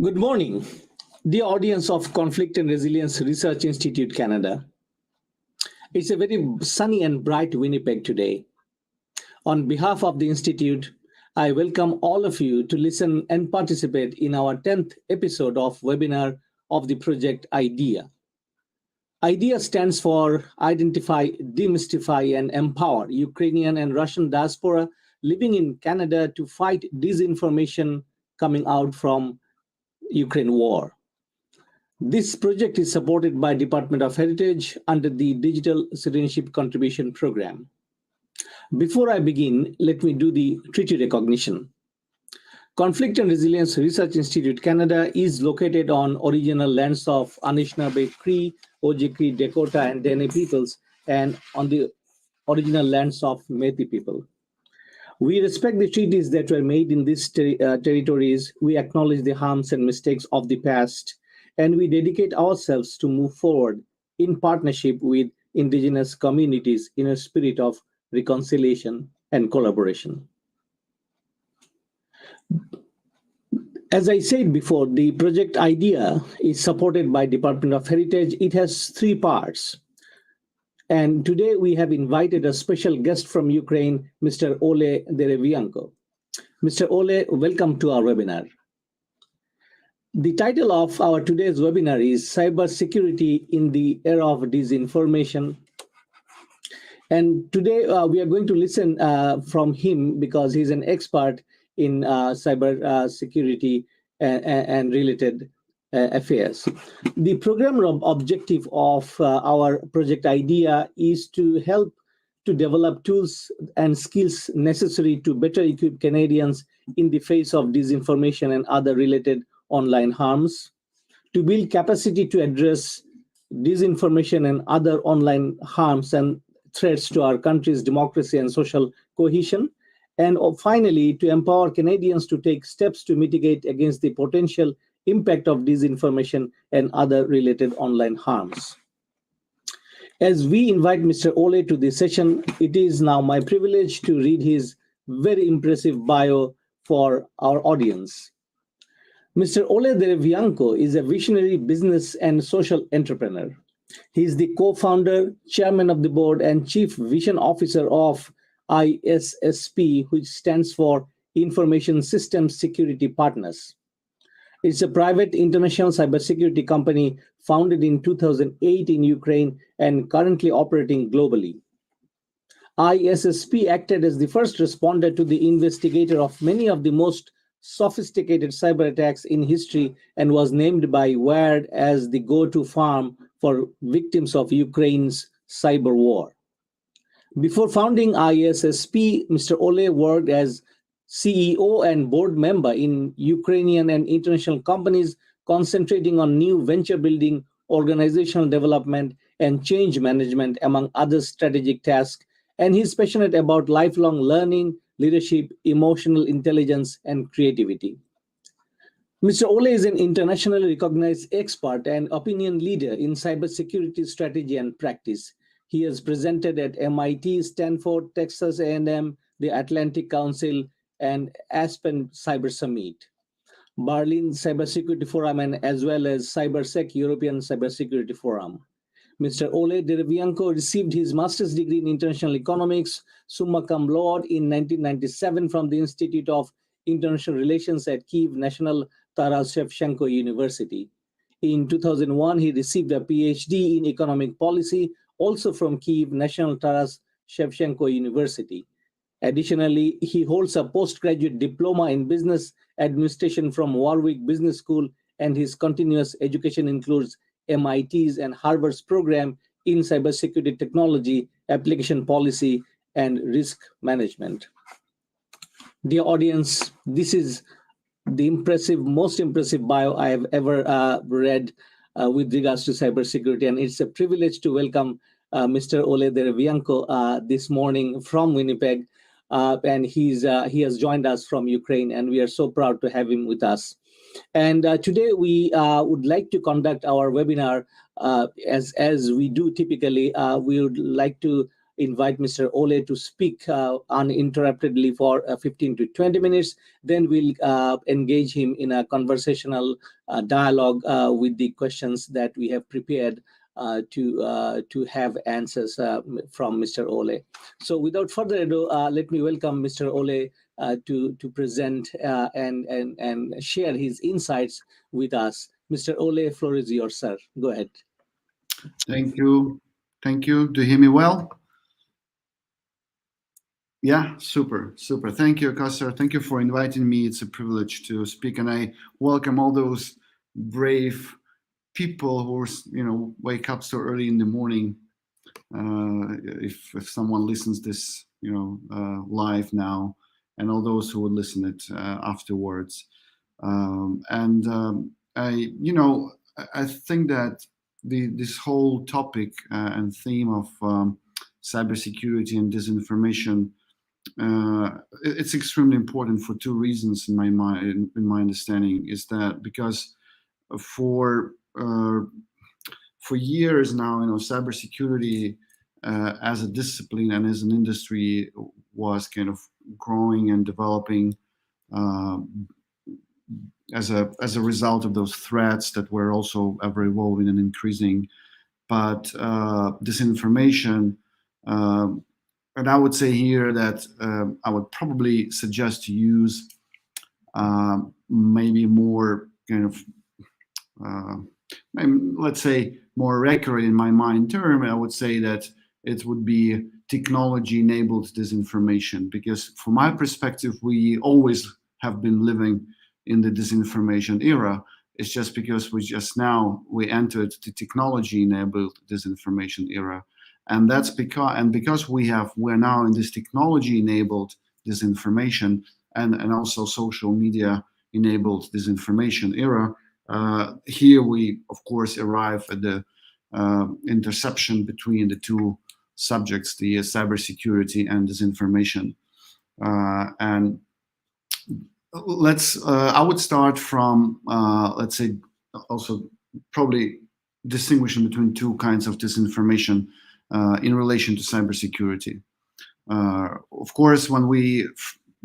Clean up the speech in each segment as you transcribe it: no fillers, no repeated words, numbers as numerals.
Good morning, dear audience of Conflict and Resilience Research Institute Canada. It's a very sunny and bright Winnipeg today. On behalf of the Institute, I welcome all of you to listen and participate in our 10th episode of webinar of the project IDEA. IDEA stands for Identify, Demystify and Empower Ukrainian and Russian diaspora living in Canada to fight disinformation coming out from Ukraine war. This project is supported by Department of Heritage under the Digital Citizenship Contribution Program. Before I begin, let me do the treaty recognition. Conflict and Resilience Research Institute Canada is located on original lands of Anishinaabe Cree, Oji-Cree, Dakota, and Dene peoples, and on the original lands of Métis people. We respect the treaties that were made in these territories. We acknowledge the harms and mistakes of the past, and we dedicate ourselves to move forward in partnership with Indigenous communities in a spirit of reconciliation and collaboration. As I said before, the project IDEA is supported by Department of Heritage. It has three parts. And today we have invited a special guest from Ukraine, Mr. Oleh Derevianko. Mr. Oleh, welcome to our webinar. The title of our today's webinar is Cybersecurity in the Era of Disinformation. And today we are going to listen from him because he's an expert in cyber security and related affairs. The program objective of our project IDEA is to help to develop tools and skills necessary to better equip Canadians in the face of disinformation and other related online harms, to build capacity to address disinformation and other online harms and threats to our country's democracy and social cohesion, and finally, to empower Canadians to take steps to mitigate against the potential impact of disinformation and other related online harms. As we invite Mr. Oleh to this session, it is now my privilege to read his very impressive bio for our audience. Mr. Oleh Derevianko is a visionary business and social entrepreneur. He is the co-founder, chairman of the board, and chief vision officer of ISSP, which stands for Information Systems Security Partners. It's a private international cybersecurity company founded in 2008 in Ukraine and currently operating globally. ISSP acted as the first responder to the investigator of many of the most sophisticated cyber attacks in history and was named by Wired as the go-to firm for victims of Ukraine's cyber war. Before founding ISSP, Mr. Oleh worked as CEO and board member in Ukrainian and international companies, concentrating on new venture building, organizational development, and change management, among other strategic tasks. And he's passionate about lifelong learning, leadership, emotional intelligence, and creativity. Mr. Oleh is an internationally recognized expert and opinion leader in cybersecurity strategy and practice. He has presented at MIT, Stanford, Texas A&M, the Atlantic Council, and Aspen Cyber Summit, Berlin Cybersecurity Forum, and as well as CyberSec European Cybersecurity Forum. Mr. Oleh Derevianko received his master's degree in international economics, summa cum laude, in 1997 from the Institute of International Relations at Kyiv National Taras Shevchenko University. In 2001, he received a PhD in economic policy, also from Kyiv National Taras Shevchenko University. Additionally, he holds a postgraduate diploma in business administration from Warwick Business School, and his continuous education includes MIT's and Harvard's program in cybersecurity technology, application policy, and risk management. Dear audience, this is the most impressive bio I have ever read with regards to cybersecurity, and it's a privilege to welcome Mr. Oleh Derevianko this morning from Winnipeg. And he has joined us from Ukraine, and we are so proud to have him with us. And today we would like to conduct our webinar as we do typically. We would like to invite Mr. Oleh to speak uninterruptedly for 15 to 20 minutes. Then we'll engage him in a conversational dialogue with the questions that we have prepared to have answers from Mr. Oleh. So without further ado, let me welcome Mr. Oleh to present and share his insights with us. Mr. Oleh, floor is yours, sir. Go ahead. Thank you. Thank you. Do you hear me well? Yeah, super, super. Thank you, Kasser. Thank you for inviting me. It's a privilege to speak, and I welcome all those brave people who, wake up so early in the morning. If someone listens this, live now, and all those who would listen it afterwards, I think that this whole topic and theme of cybersecurity and disinformation, it's extremely important for two reasons in my mind. In my understanding, is that because for for years now, cybersecurity as a discipline and as an industry was kind of growing and developing uh, as a result of those threats that were also ever evolving and increasing. But disinformation, and I would say here that I would probably suggest to use maybe more kind of uh, let's say more accurate in my mind term. I would say that it would be technology enabled disinformation, because from my perspective we always have been living in the disinformation era. It's just because we entered the technology enabled disinformation era, and that's because we're now in this technology enabled disinformation and also social media enabled disinformation era. Here we, of course, arrive at the interception between the two subjects, the cybersecurity and disinformation. And I would start from, let's say, also probably distinguishing between two kinds of disinformation in relation to cybersecurity. Of course, when we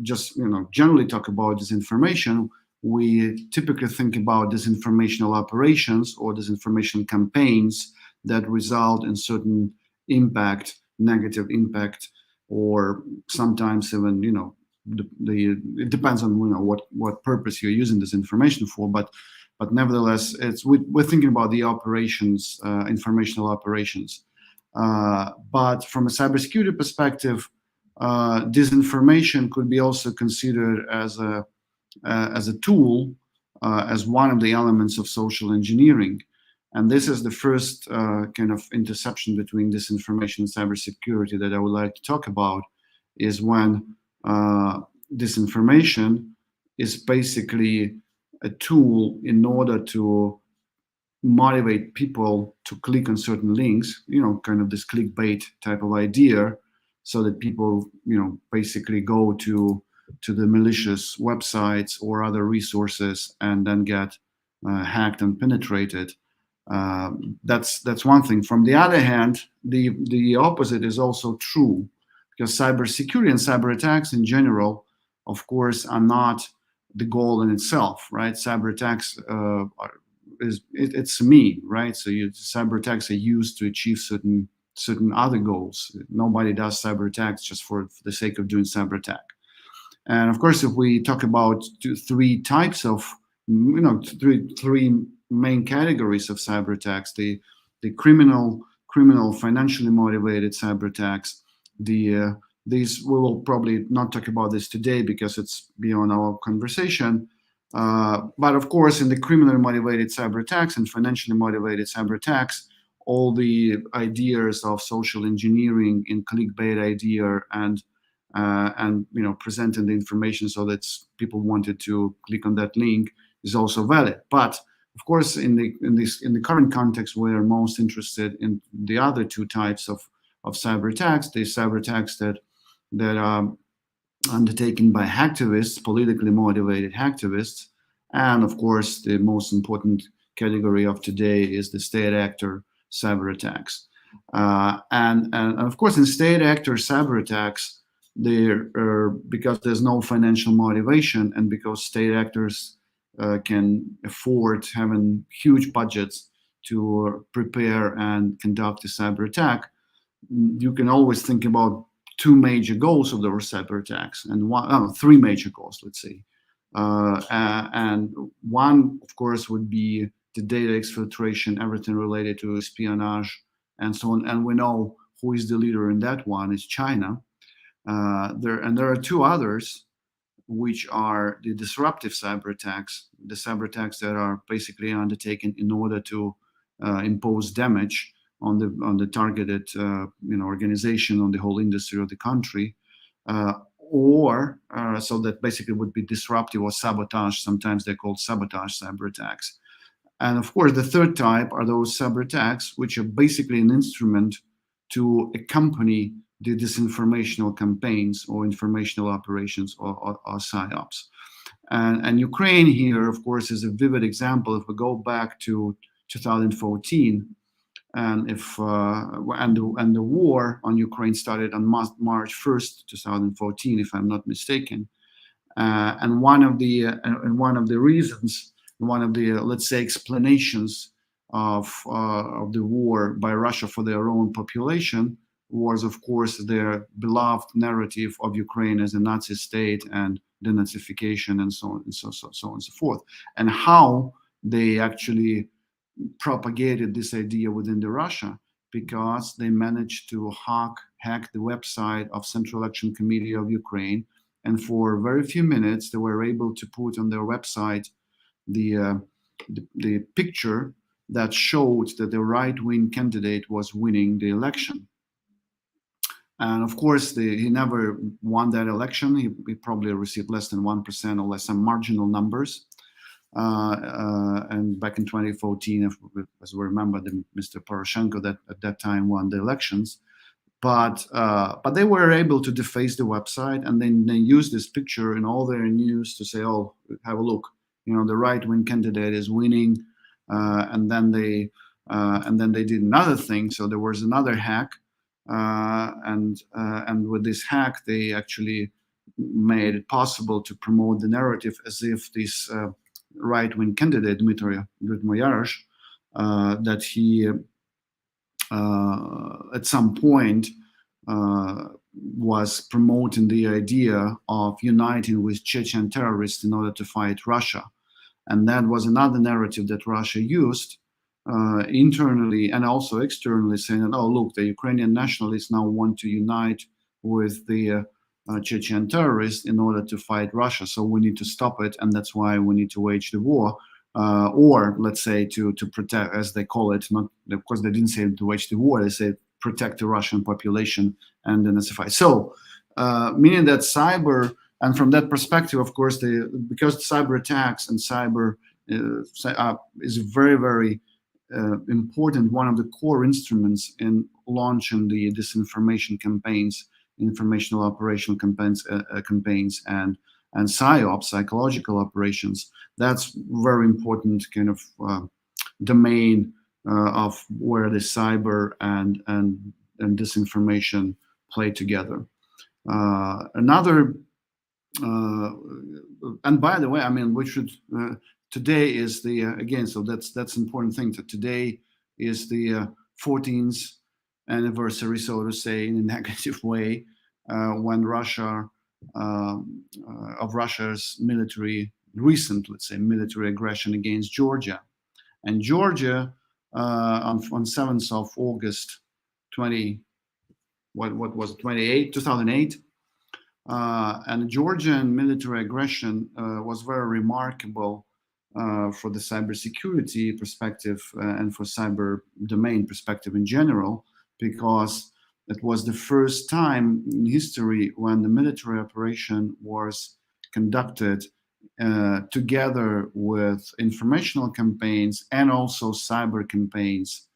just generally talk about disinformation, we typically think about disinformational operations or disinformation campaigns that result in certain impact, negative impact, or sometimes even it depends on what purpose you're using this information for. But nevertheless, we're thinking about the operations, informational operations. But from a cybersecurity perspective, disinformation could be also considered as a tool, as one of the elements of social engineering. And this is the first kind of intersection between disinformation and cybersecurity that I would like to talk about, is when disinformation is basically a tool in order to motivate people to click on certain links, kind of this clickbait type of idea, so that people, basically go to the malicious websites or other resources and then get hacked and penetrated. That's one thing. From the other hand, the opposite is also true, because cybersecurity and cyber attacks in general, of course, are not the goal in itself, right? Cyber attacks it's a mean, right? So cyber attacks are used to achieve certain other goals. Nobody does cyber attacks just for the sake of doing cyber attack. And of course, if we talk about three types of, three main categories of cyber attacks: the criminal, financially motivated cyber attacks. These we will probably not talk about this today because it's beyond our conversation. But of course, in the criminally motivated cyber attacks and financially motivated cyber attacks, all the ideas of social engineering in clickbait idea and presenting the information so that people wanted to click on that link is also valid. But of course, in the current context, we are most interested in the other two types of cyber attacks: the cyber attacks that are undertaken by hacktivists, politically motivated hacktivists, and of course, the most important category of today is the state actor cyber attacks. And of course, in state actor cyber attacks, because there's no financial motivation, and because state actors can afford having huge budgets to prepare and conduct a cyber attack, you can always think about two major goals of those cyber attacks, and three major goals, let's say. And one, of course, would be the data exfiltration, everything related to espionage, and so on. And we know who is the leader in that one is China. There are two others, which are the disruptive cyber attacks, the cyber attacks that are basically undertaken in order to impose damage on the targeted organization, on the whole industry or the country, or so that basically would be disruptive or sabotage. Sometimes they're called sabotage cyber attacks. And of course, the third type are those cyber attacks, which are basically an instrument to accompany the disinformational campaigns or informational operations or psyops. And Ukraine here, of course, is a vivid example. If we go back to 2014, and the war on Ukraine started on March 1st, 2014, if I'm not mistaken. And one of the reasons, one of the, let's say, explanations of the war by Russia for their own population was, of course, their beloved narrative of Ukraine as a Nazi state and denazification and so on and so on and so forth, and how they actually propagated this idea within the Russia, because they managed to hack the website of Central Election Committee of Ukraine, and for very few minutes they were able to put on their website the picture that showed that the right-wing candidate was winning the election. And of course, he never won that election. He probably received less than 1% or less, some marginal numbers. And back in 2014, as we remember, Mr. Poroshenko that at that time won the elections. But they were able to deface the website, and then they used this picture in all their news to say, "Oh, have a look, the right-wing candidate is winning." And then they did another thing. So there was another hack, and with this hack, they actually made it possible to promote the narrative as if this right-wing candidate, Dmitry Yarosh, that he at some point was promoting the idea of uniting with Chechen terrorists in order to fight Russia. And that was another narrative that Russia used internally and also externally, saying that, oh, look, the Ukrainian nationalists now want to unite with the Chechen terrorists in order to fight Russia. So we need to stop it, and that's why we need to wage the war. Or let's say to protect, as they call it, not, of course they didn't say to wage the war, they said protect the Russian population and denazify. So meaning that cyber, and from that perspective, of course, because cyber attacks and cyber is very, very important, one of the core instruments in launching the disinformation campaigns, informational operational campaigns and psyops, psychological operations. That's very important kind of domain of where the cyber and disinformation play together. Another, and by the way, I mean, we should, today is the, again, so that's important thing, that today is the 14th anniversary, so to say, in a negative way, when of Russia's recent, let's say, military aggression against Georgia. And Georgia, on 7th of August, 2008, and the Georgian military aggression was very remarkable for the cybersecurity perspective and for cyber domain perspective in general, because it was the first time in history when the military operation was conducted together with informational campaigns and also cyber campaigns.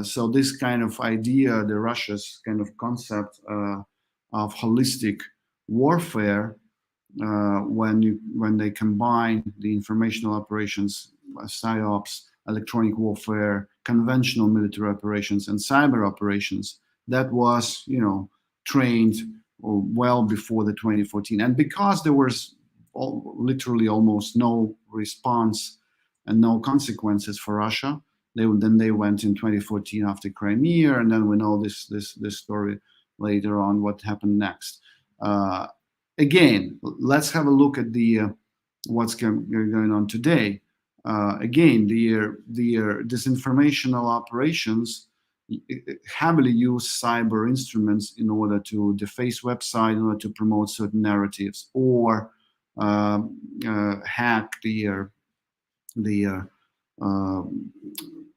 So this kind of idea, the Russia's kind of concept of holistic warfare, when they combine the informational operations, psyops, electronic warfare, conventional military operations, and cyber operations that was, trained well before the 2014. And because there was literally almost no response and no consequences for Russia, they went in 2014 after Crimea, and then we know this story later on what happened next. Again, let's have a look at the what's going on today. Again, the disinformational operations heavily use cyber instruments in order to deface websites, in order to promote certain narratives, or hack the, uh,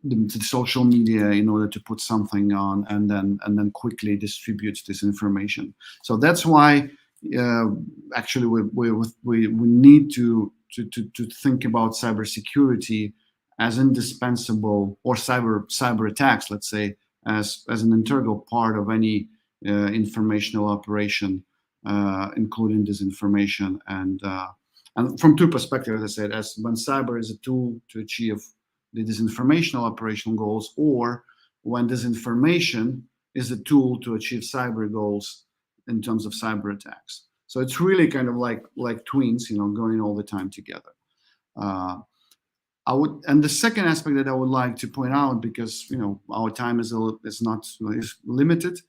the social media in order to put something on, and then quickly distribute this information. So that's why actually we need to think about cybersecurity as indispensable, or cyber attacks, let's say, as an integral part of any informational operation, including disinformation. And from two perspectives, as I said, as when cyber is a tool to achieve the disinformational operational goals, or when disinformation is a tool to achieve cyber goals in terms of cyber attacks. So it's really kind of like twins, going all the time together. And the second aspect that I would like to point out, because our time is limited,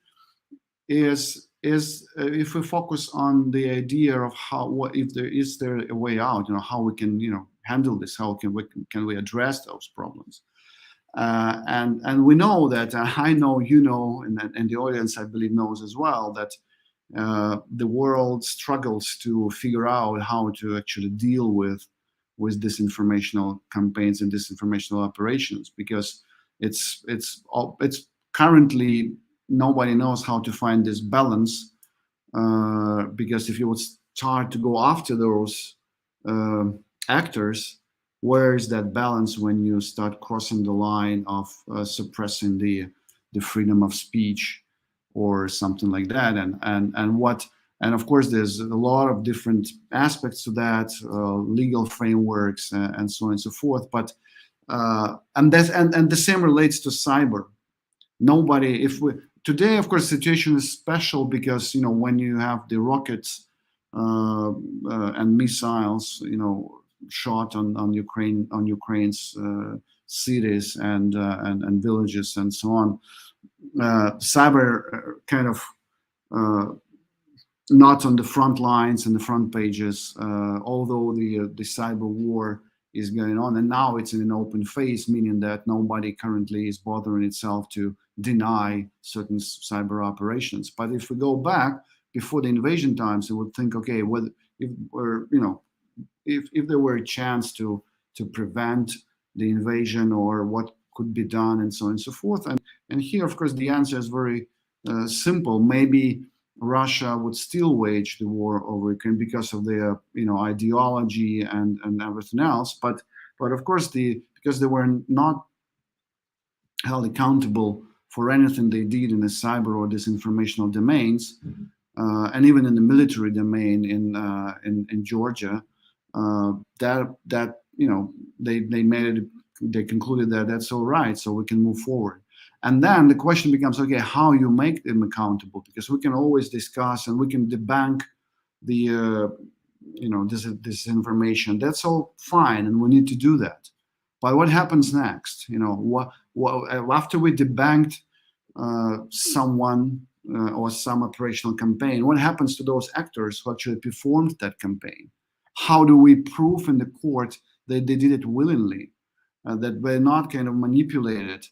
is if we focus on the idea of what if there a way out, how we can handle this, how can we address those problems, and we know that I know and the audience, I believe, knows as well, that the world struggles to figure out how to actually deal with disinformational campaigns and disinformational operations, because it's currently nobody knows how to find this balance, because if you would start to go after those actors, where is that balance when you start crossing the line of suppressing the freedom of speech or something like that, and of course there's a lot of different aspects to that, legal frameworks, and so on and so forth, but and the same relates to cyber. Nobody, today, of course, the situation is special because when you have the rockets and missiles shot on Ukraine's cities and villages and so on, cyber kind of not on the front lines and the front pages, although the cyber war is going on, and now it's in an open phase, meaning that nobody currently is bothering itself to deny certain cyber operations. But if we go back before the invasion times, we would think, okay, well, if there were a chance to prevent the invasion, or what could be done, and so on and so forth, and here, of course, the answer is very simple. Maybe Russia would still wage the war over Ukraine because of their ideology and everything else, but of course because they were not held accountable for anything they did in the cyber or disinformational domains, and even in the military domain in Georgia, that they made it, they concluded that that's all right, so we can move forward. And then the question becomes, okay, how you make them accountable? Because we can always discuss and we can debunk the this information. That's all fine, and we need to do that. But what happens next? What after we debanked someone or some operational campaign, what happens to those actors who actually performed that campaign? How do we prove in the court that they did it willingly, that they're not kind of manipulated?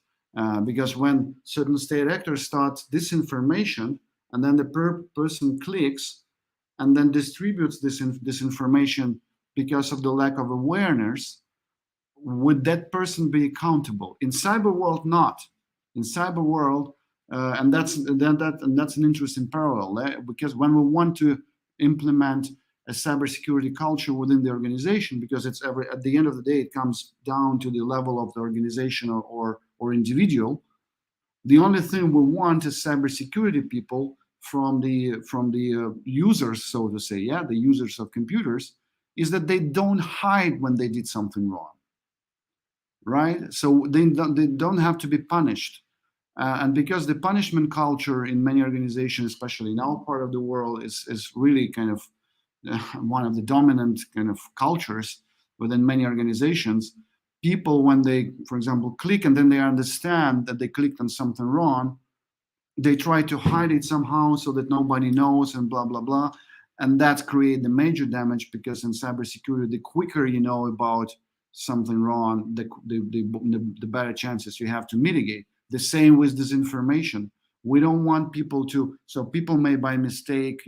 Because when certain state actors start disinformation, and then the person clicks and then distributes this information because of the lack of awareness, would that person be accountable? In cyber world, not. In cyber world, and that's an interesting parallel, because when we want to implement a cybersecurity culture within the organization, because at the end of the day, it comes down to the level of the organization or individual. The only thing we want as cybersecurity people from the users, so to say, the users of computers, is that they don't hide when they did something wrong, right? So they don't have to be punished. And because the punishment culture in many organizations, especially in our part of the world, is really kind of one of the dominant kind of cultures within many organizations. People, when they, for example, click and then they understand that they clicked on something wrong, they try to hide it somehow so that nobody knows and blah blah blah, and that create the major damage, because in cybersecurity, the quicker you know about something wrong, the better chances you have to mitigate. The same with disinformation. We don't want people to, so people may by mistake,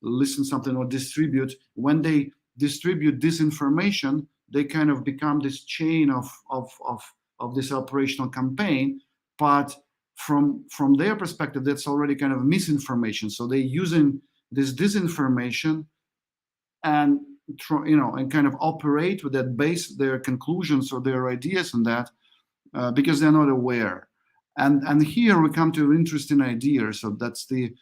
listen something or distribute. When they distribute disinformation, they kind of become this chain of this operational campaign. But from their perspective, that's already kind of misinformation. So they're using this disinformation and and kind of operate with that, base their conclusions or their ideas on that, because they're not aware. And here we come to an interesting idea. So that's the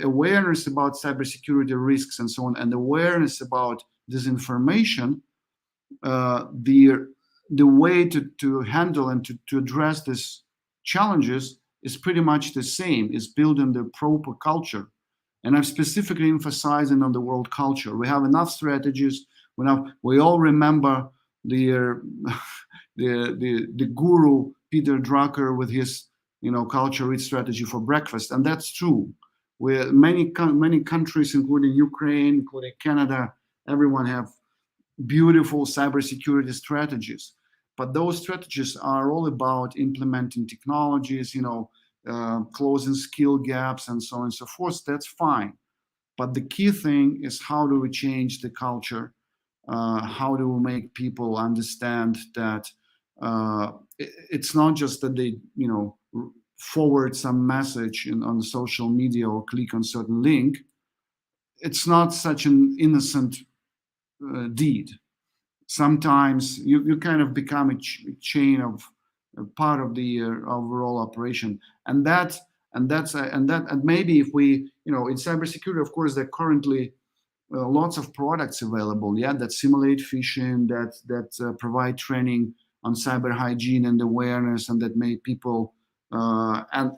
awareness about cybersecurity risks and so on, and awareness about disinformation. The way to handle and to address these challenges is pretty much the same, is building the proper culture. And I'm specifically emphasizing on the world culture. We have enough strategies. We all remember the the guru Peter Drucker with his culture rich strategy for breakfast, and that's true. Where many countries, including Ukraine, including Canada, everyone have beautiful cybersecurity strategies. But those strategies are all about implementing technologies, closing skill gaps and so on and so forth. That's fine. But the key thing is, how do we change the culture? How do we make people understand that it's not just that they, forward some message on the social media or click on certain link. It's not such an innocent deed. Sometimes you kind of become a chain of part of the overall operation, and maybe if we, in cybersecurity, of course, there are currently lots of products available, yeah, that simulate phishing, that provide training on cyber hygiene and awareness, and that make people and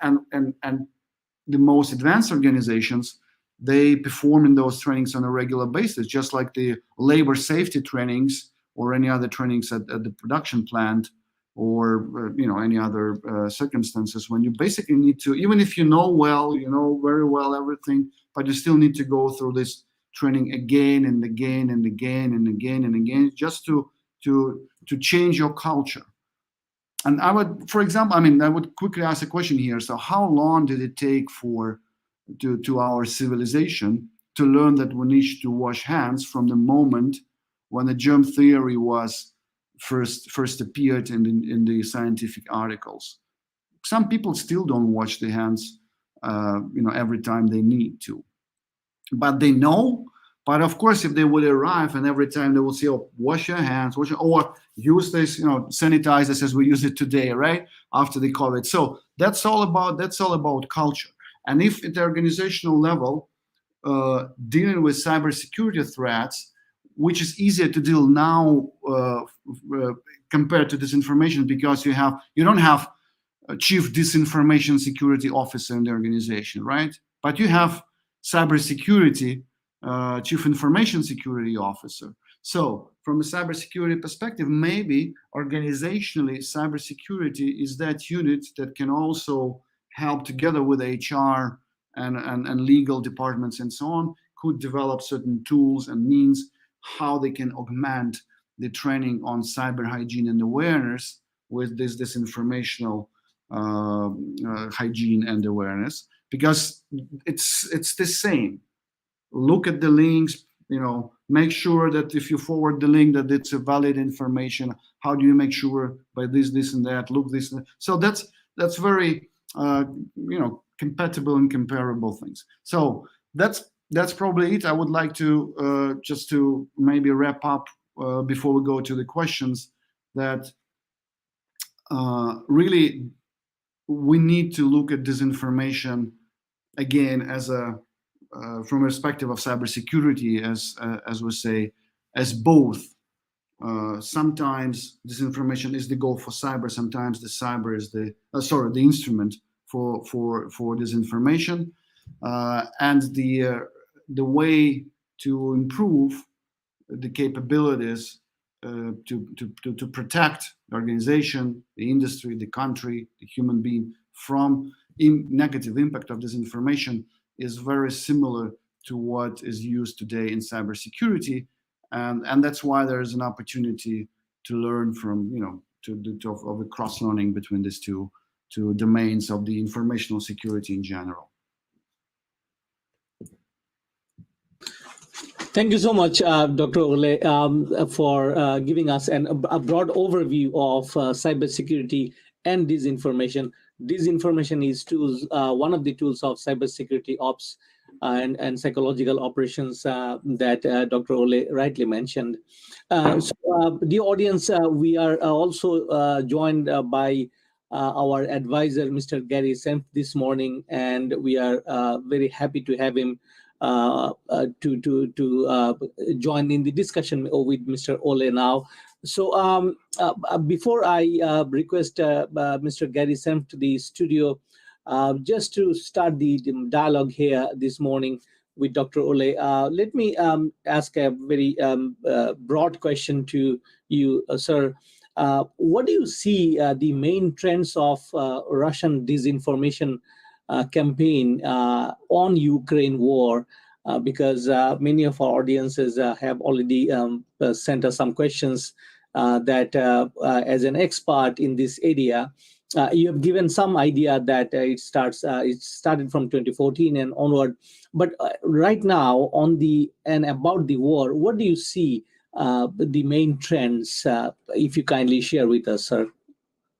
the most advanced organizations, they perform in those trainings on a regular basis, just like the labor safety trainings or any other trainings at the production plant, or any other circumstances, when you basically need to, even if you know very well everything, but you still need to go through this training again and again and again and again and again, just to change your culture. And I would, for example, I would quickly ask a question here. So how long did it take to our civilization to learn that we need to wash hands, from the moment when the germ theory was first appeared in the scientific articles? Some people still don't wash their hands, every time they need to, but they know. But of course, if they would arrive and every time they will say, "Oh, wash your hands, or use this, sanitizers as we use it today," right after the COVID. So that's all about culture. And if at the organizational level, dealing with cybersecurity threats, which is easier to deal now compared to disinformation, because you don't have a chief disinformation security officer in the organization, right? But you have cybersecurity chief information security officer. So from a cybersecurity perspective, maybe organizationally, cybersecurity is that unit that can also help, together with HR and legal departments and so on, could develop certain tools and means how they can augment the training on cyber hygiene and awareness with this disinformational hygiene and awareness, because it's the same. Look at the links, make sure that if you forward the link, that it's a valid information. How do you make sure by this and that, look this and that. So that's very compatible and comparable things. So that's probably it. I would like to just to maybe wrap up before we go to the questions, that really we need to look at disinformation again as a from a perspective of cybersecurity, as we say, as both Sometimes disinformation is the goal for cyber. Sometimes the cyber is the instrument for disinformation, and the way to improve the capabilities to protect the organization, the industry, the country, the human being from negative impact of disinformation is very similar to what is used today in cybersecurity, and that's why there is an opportunity to learn from of a cross learning between these two domains of the informational security in general. Thank you so much, Dr. Oleh, for giving us a broad overview of cybersecurity and disinformation. Disinformation is one of the tools of cybersecurity ops and psychological operations that Dr. Oleh rightly mentioned. The audience, we are also joined by our advisor, Mr. Gary Senf, this morning, and we are very happy to have him to join in the discussion with Mr. Oleh now. So before I request Mr. Gary Senf to the studio, just to start the dialogue here this morning with Dr. Oleh, let me ask a very broad question to you, sir. What do you see the main trends of Russian disinformation campaign on Ukraine war? Because many of our audiences have already sent us some questions that as an expert in this area, you have given some idea that it started from 2014 and onward. But right now about the war, what do you see the main trends? If you kindly share with us, sir.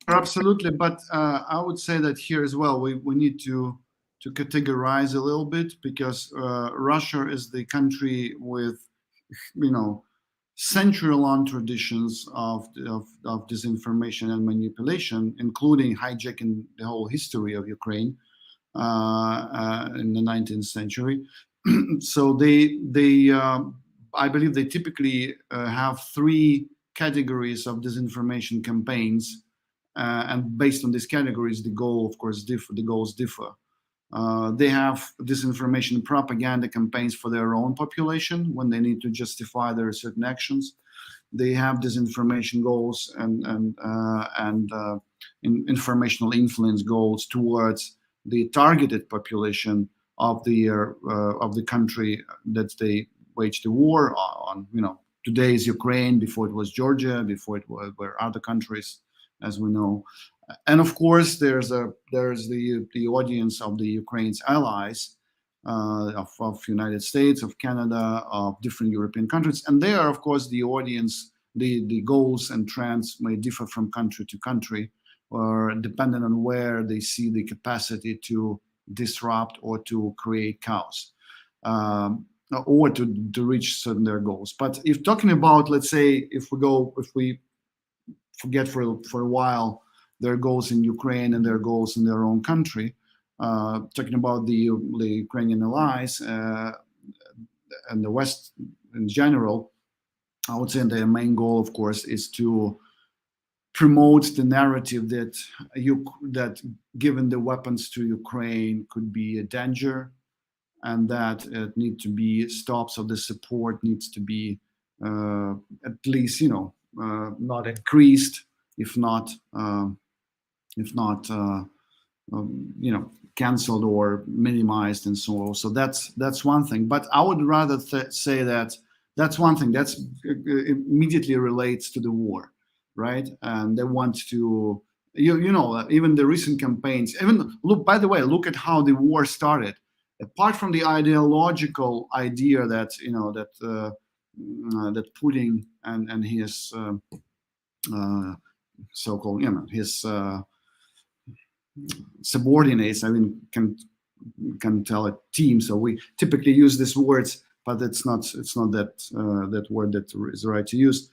Absolutely, but I would say that here as well we need to categorize a little bit, because Russia is the country with century-long traditions of disinformation and manipulation, including hijacking the whole history of Ukraine in the 19th century. So I believe they typically have three categories of disinformation campaigns, and based on these categories, the goals differ. They have disinformation propaganda campaigns for their own population when they need to justify their certain actions. They have disinformation goals and informational influence goals towards the targeted population of the country that they wage the war on. Today is Ukraine. Before it was Georgia. Before it were other countries, as we know. And of course, there's the audience of the Ukraine's allies, of United States, of Canada, of different European countries, and there, of course, the audience, the goals and trends may differ from country to country, or depending on where they see the capacity to disrupt or to create chaos, or to reach certain their goals. But if talking about, let's say, if we forget for a while their goals in Ukraine and their goals in their own country, talking about the Ukrainian allies and the West in general, I would say their main goal, of course, is to promote the narrative that given the weapons to Ukraine could be a danger, and that it need to be stopped. So the support needs to be at least not increased, if not canceled or minimized, and so on. So that's one thing. But I would rather say that that's one thing that's immediately relates to the war, right? And they want to, even the recent campaigns. Even look at how the war started. Apart from the ideological idea that that Putin and his so-called his subordinates, can tell a team. So we typically use these words, but it's not that word that is right to use.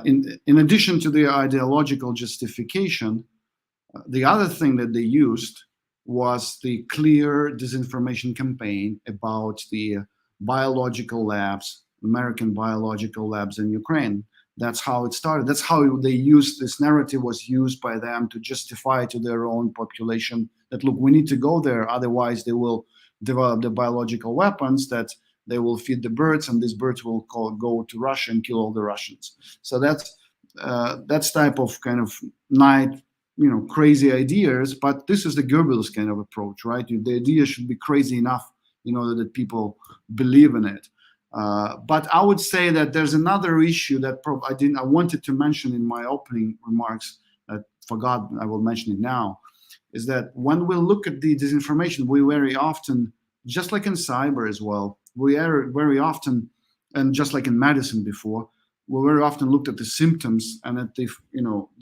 In addition to the ideological justification, the other thing that they used was the clear disinformation campaign about the biological labs, American biological labs in Ukraine. That's how it started. That's how they used this narrative, was used by them to justify to their own population that, look, we need to go there, otherwise they will develop the biological weapons that they will feed the birds, and these birds will go to Russia and kill all the Russians. So that's type of kind of night, crazy ideas. But this is the Goebbels kind of approach, right? The idea should be crazy enough in order that people believe in it. But I would say that there's another issue that I wanted to mention in my opening remarks. I forgot. I will mention it now. Is that when we look at the disinformation, we very often, just like in cyber as well, we are very often, and just like in medicine before, we very often looked at the symptoms and at the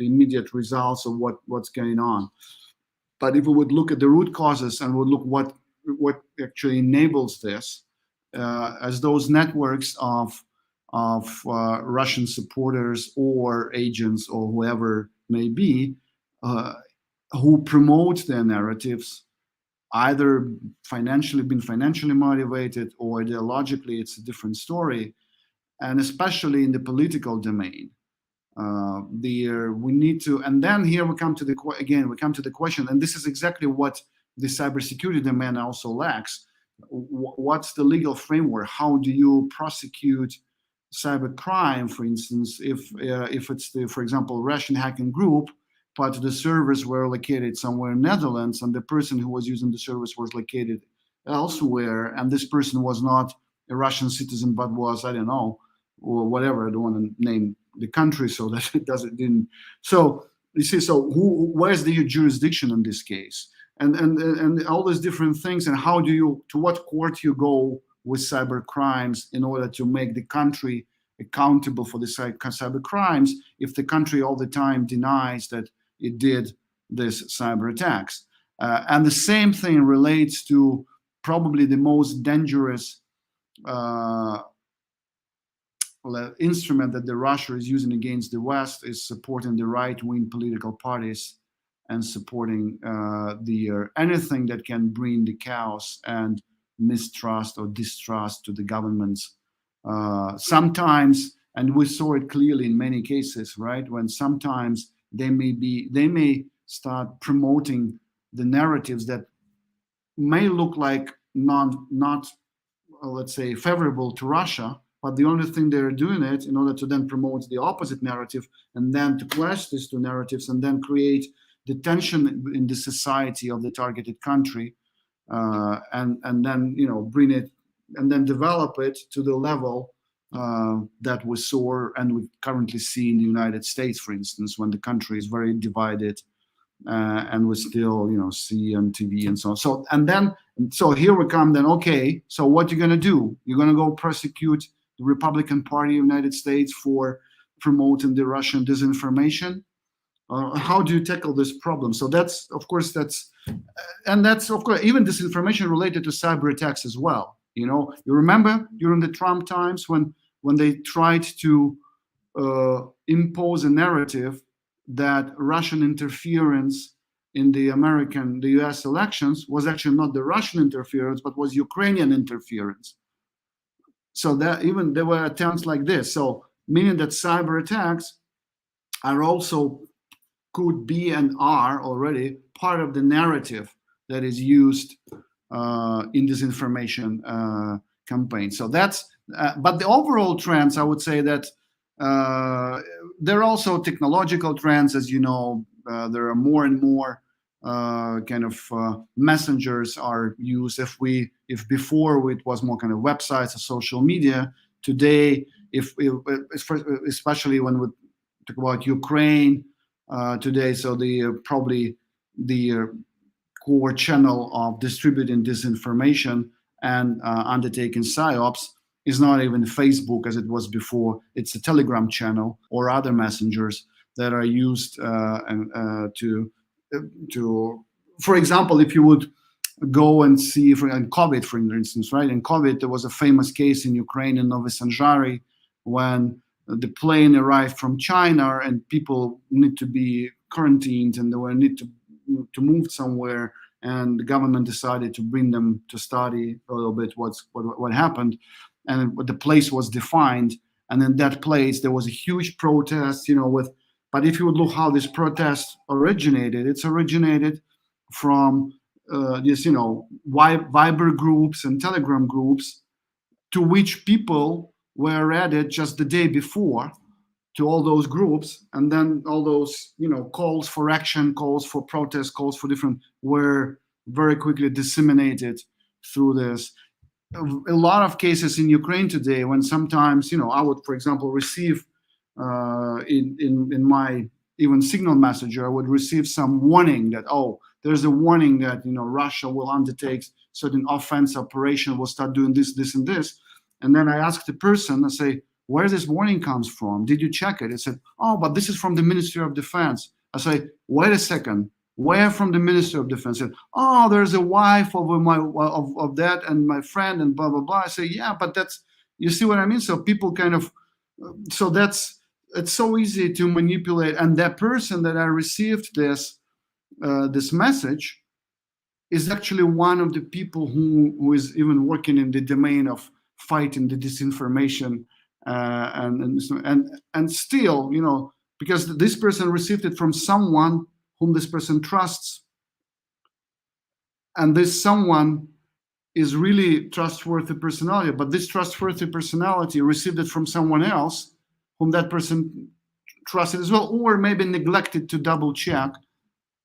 immediate results of what's going on. But if we would look at the root causes and would look what actually enables this, as those networks of Russian supporters or agents or whoever may be, who promote their narratives, either been financially motivated or ideologically, it's a different story. And especially in the political domain, we need to. And then here we come to the question, and this is exactly what the cybersecurity domain also lacks. What's the legal framework? How do you prosecute cybercrime, for instance, if it's for example, Russian hacking group, but the servers were located somewhere in Netherlands, and the person who was using the service was located elsewhere, and this person was not a Russian citizen, but was, I don't know, or whatever. I don't want to name the country so that didn't. So you see, where's the jurisdiction in this case? And all these different things, and to what court you go with cyber crimes in order to make the country accountable for the cyber crimes if the country all the time denies that it did these cyber attacks. And the same thing relates to probably the most dangerous instrument that the Russia is using against the West, is supporting the right-wing political parties and supporting anything that can bring the chaos and mistrust or distrust to the governments. Sometimes, and we saw it clearly in many cases, right? When sometimes they may start promoting the narratives that may look like not let's say favorable to Russia, but the only thing they're doing it in order to then promote the opposite narrative, and then to clash these two narratives, and then create the tension in the society of the targeted country, and then bring it and then develop it to the level that we saw and we currently see in the United States, for instance, when the country is very divided, and we still see on TV and so on. So here we come then. Okay, so what you're going to do? You're going to go prosecute the Republican Party of the United States for promoting the Russian disinformation? How do you tackle this problem? So that's of course even disinformation related to cyber attacks as well. You remember during the Trump times when they tried to impose a narrative that Russian interference in the U.S. elections was actually not the Russian interference, but was Ukrainian interference. So that even there were attempts like this. So meaning that cyber attacks are also could be and are already part of the narrative that is used in disinformation campaign. So that's, but the overall trends, I would say that there are also technological trends, as you know. There are more and more messengers are used. If before it was more kind of websites or social media, today, especially when we talk about Ukraine today, so probably the core channel of distributing disinformation and undertaking psyops is not even Facebook as it was before. It's a Telegram channel or other messengers that are used to, for example, if you would go and see in COVID, for instance, right? In COVID, there was a famous case in Ukraine in Novi Sanjari when the plane arrived from China and people need to be quarantined and they were need to move somewhere, and the government decided to bring them to study a little bit what happened, and the place was defined, and in that place there was a huge protest, with. But if you would look how this protest originated, it's originated from this, Viber groups and Telegram groups, to which people were added just the day before to all those groups, and then all those, calls for action, calls for protest, calls for different, were very quickly disseminated through this. A lot of cases in Ukraine today, when sometimes, I would, for example, receive in my even Signal messenger, I would receive some warning that, there's a warning that, Russia will undertake certain offense operation, will start doing this, this, and this. And then I ask the person, I say, where this warning comes from? Did you check it? It said, but this is from the Ministry of Defense. I say, wait a second. Where from the Ministry of Defense? Said, there's a wife of of that and my friend and blah blah blah. I say, yeah, but that's, you see what I mean? So people kind of, so it's so easy to manipulate. And that person that I received this message is actually one of the people who is even working in the domain of fighting the disinformation, and still, because this person received it from someone whom this person trusts, and this someone is really trustworthy personality, but this trustworthy personality received it from someone else whom that person trusted as well, or maybe neglected to double check,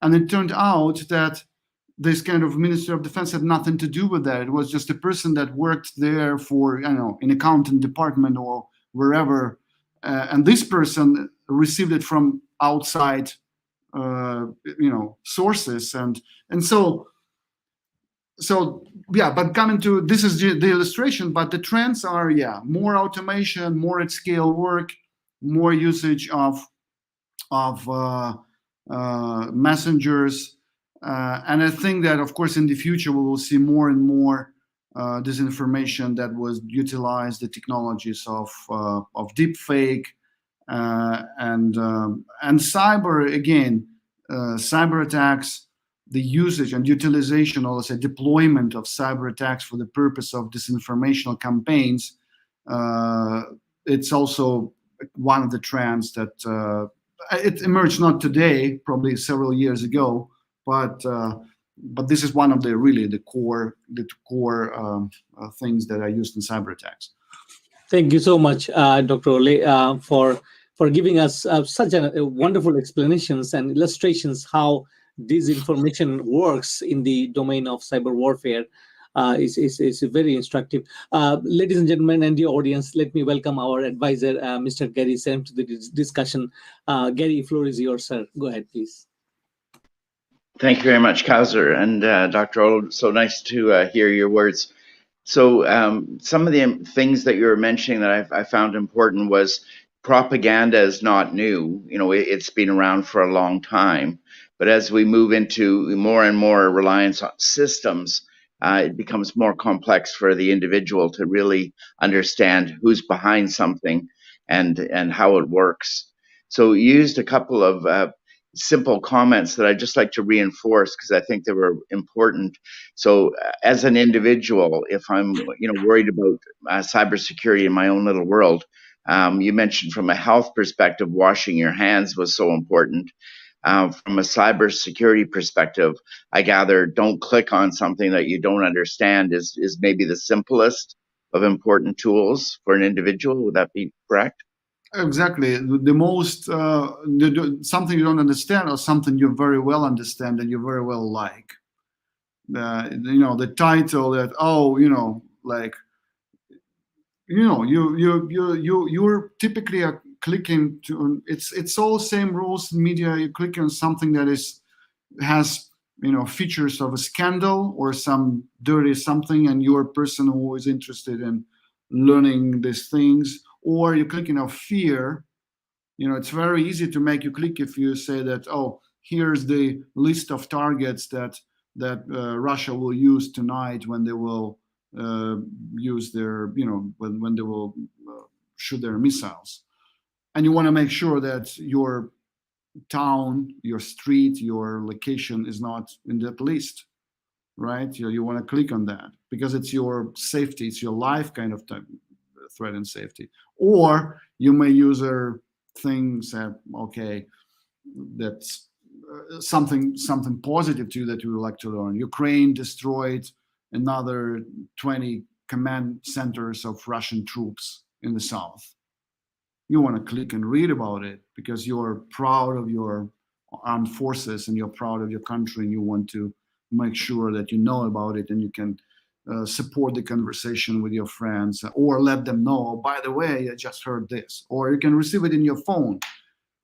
and it turned out that this kind of Ministry of Defense had nothing to do with that. It was just a person that worked there for, in accounting department or wherever, and this person received it from outside sources, and so yeah. But coming to, this is the illustration, but the trends are, more automation, more at scale work, more usage of messengers, and I think that, of course, in the future we will see more and more disinformation that was utilize the technologies of deep fake, and cyber, again, cyber attacks, the usage and utilization, or let's say deployment of cyber attacks for the purpose of disinformational campaigns. It's also one of the trends that it emerged not today, probably several years ago, but this is one of the core things that are used in cyber attacks. Thank you so much, Dr. Oleh, for giving us such a wonderful explanations and illustrations how disinformation works in the domain of cyber warfare. Is very instructive. Ladies and gentlemen, and the audience, let me welcome our advisor, Mr. Gary Sam, to the discussion. Gary, floor is yours, sir. Go ahead, please. Thank you very much, Kauser, and Dr. Oleh. So nice to hear your words. So some of the things that you were mentioning that I found important was propaganda is not new. It's been around for a long time. But as we move into more and more reliance on systems, it becomes more complex for the individual to really understand who's behind something and how it works. So you used a couple of simple comments that I'd just like to reinforce because I think they were important. So as an individual, if I'm worried about cybersecurity in my own little world, you mentioned from a health perspective, washing your hands was so important. From a cybersecurity perspective, I gather don't click on something that you don't understand is maybe the simplest of important tools for an individual. Would that be correct? Exactly. The most something you don't understand, or something you very well understand and you very well like. The title that you're typically clicking to. It's all same rules in media. You click on something that has features of a scandal or some dirty something, and you're a person who is interested in learning these things. Or you're clicking on fear. It's very easy to make you click if you say that, here's the list of targets that Russia will use tonight when they will use their, when they will shoot their missiles. And you want to make sure that your town, your street, your location is not in that list, right? You want to click on that because it's your safety, it's your life kind of threat and safety. Or you may use things that, okay, that's something positive to you that you would like to learn. Ukraine destroyed another 20 command centers of Russian troops in the south. You want to click and read about it because you're proud of your armed forces and you're proud of your country, and you want to make sure that you know about it and you can support the conversation with your friends, or let them know, oh, by the way, I just heard this. Or you can receive it in your phone.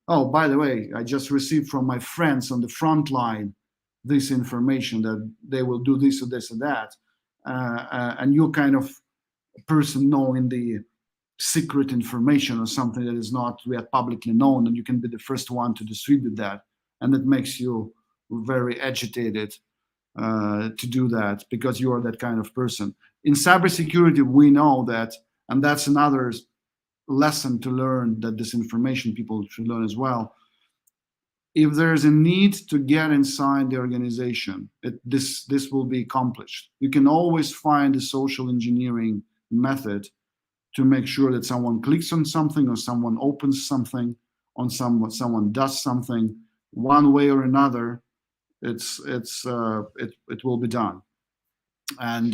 Oh, by the way, I just received from my friends on the front line this information that they will do this or this or that. And you're kind of a person knowing the secret information or something that is not yet publicly known, and you can be the first one to distribute that. And it makes you very agitated to do that because you are that kind of person. In cybersecurity, we know that, and that's another lesson to learn, that disinformation people should learn as well. If there's a need to get inside the organization, this will be accomplished. You can always find a social engineering method to make sure that someone clicks on something or someone opens something on someone does something one way or another. It will be done. And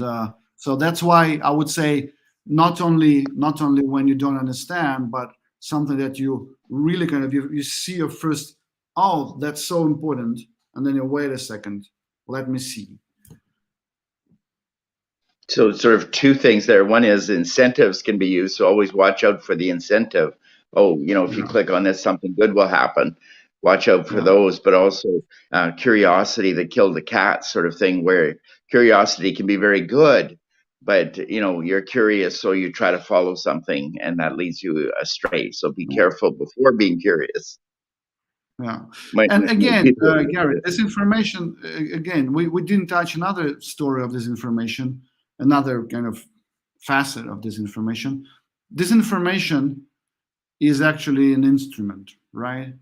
so that's why I would say not only when you don't understand, but something that you really kind of you see your first, oh, that's so important, and then you wait a second, let me see. So sort of two things there. One is incentives can be used, so always watch out for the incentive. Oh, if you click on this, something good will happen. Watch out for those, but also curiosity that killed the cat sort of thing, where curiosity can be very good, but you're curious, so you try to follow something, and that leads you astray. So be careful before being curious. Yeah. And again, Gary, this information, again, we didn't touch another story of this information, another kind of facet of this information. This information is actually an instrument, right?